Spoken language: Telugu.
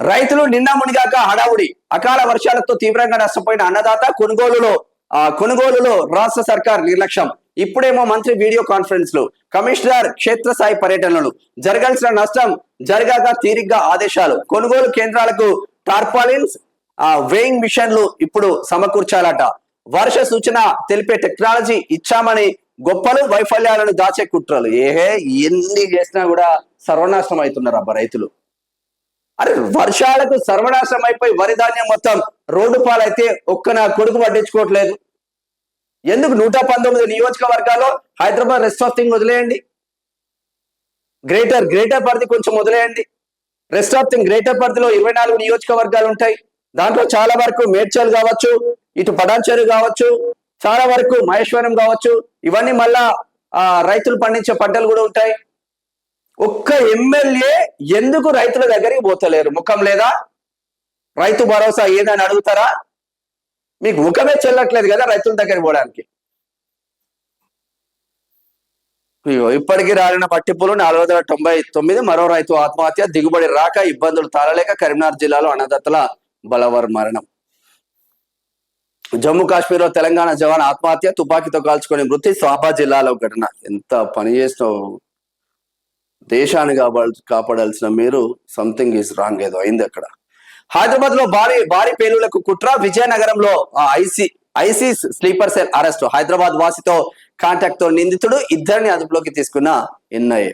రైతులు నిన్న మునిగాక హడావుడి. అకాల వర్షాలతో తీవ్రంగా నష్టపోయిన అన్నదాత కొనుగోలులో రాష్ట్ర సర్కార్ నిర్లక్ష్యం. ఇప్పుడేమో మంత్రి వీడియో కాన్ఫరెన్స్ లు, కమిషనర్ క్షేత్రస్థాయి పర్యటనలు, జరగాల్సిన నష్టం జరగాక తీరిగ్గా ఆదేశాలు. కొనుగోలు కేంద్రాలకు టార్పాలిన్స్, వేయింగ్ మిషన్లు ఇప్పుడు సమకూర్చాలట. వర్ష సూచన తెలిపే టెక్నాలజీ ఇచ్చామని గొప్పలు వైఫల్యాలను దాచే కుట్రలు. ఎన్ని చేసినా కూడా సర్వనాశనం అవుతున్నారు అబ్బా రైతులు. అరే వర్షాలకు సర్వనాశనం అయిపోయి వరి ధాన్యం మొత్తం రోడ్డు పాలైతే ఒక్క నా కొడుకు పట్టించుకోవట్లేదు. ఎందుకు 119 నియోజకవర్గాల్లో హైదరాబాద్ రెస్ట్ ఆఫ్ థింగ్ వదిలేయండి, గ్రేటర్ పరిధి కొంచెం వదిలేయండి. రెస్ట్ ఆఫ్ థింగ్ గ్రేటర్ పరిధిలో 24 నియోజకవర్గాలు ఉంటాయి. దాంట్లో చాలా వరకు మేడ్చల్ కావచ్చు, ఇటు పడాన్చెరు కావచ్చు, చాలా వరకు మహేశ్వరం కావచ్చు, ఇవన్నీ మళ్ళా రైతులు పండించే పంటలు కూడా ఉంటాయి. ఒక్క ఎమ్మెల్యే ఎందుకు రైతుల దగ్గరికి పోతలేరు? ముఖం లేదా? రైతు భరోసా ఏదని అడుగుతారా? మీకు ముఖమే చెల్లట్లేదు కదా రైతుల దగ్గరికి పోవడానికి. ఇప్పటికీ రాలిన పట్టిప్పులు 499. మరో రైతు ఆత్మహత్య. దిగుబడి రాక ఇబ్బందులు తాళలేక కరీంనగర్ జిల్లాలో అన్నదాతల బలవర్ మరణం. జమ్మూ కాశ్మీర్ లో తెలంగాణ జవాన్ ఆత్మహత్య, తుపాకీతో కాల్చుకొని మృతి. స్వాభా జిల్లాలో ఘటన. ఎంత పని చేసినావు, దేశాన్ని కాపాడాల్సిన మీరు సంథింగ్ ఈజ్ రాంగ్, ఏదో అయింది అక్కడ. హైదరాబాద్ లో భారీ పేలులకు కుట్ర. విజయనగరంలో ISIS sleeper cell arrest. Hyderabad వాసితో కాంటాక్ట్ తో నిందితుడు. ఇద్దరిని అదుపులోకి తీసుకున్న ఎన్ఐఏ.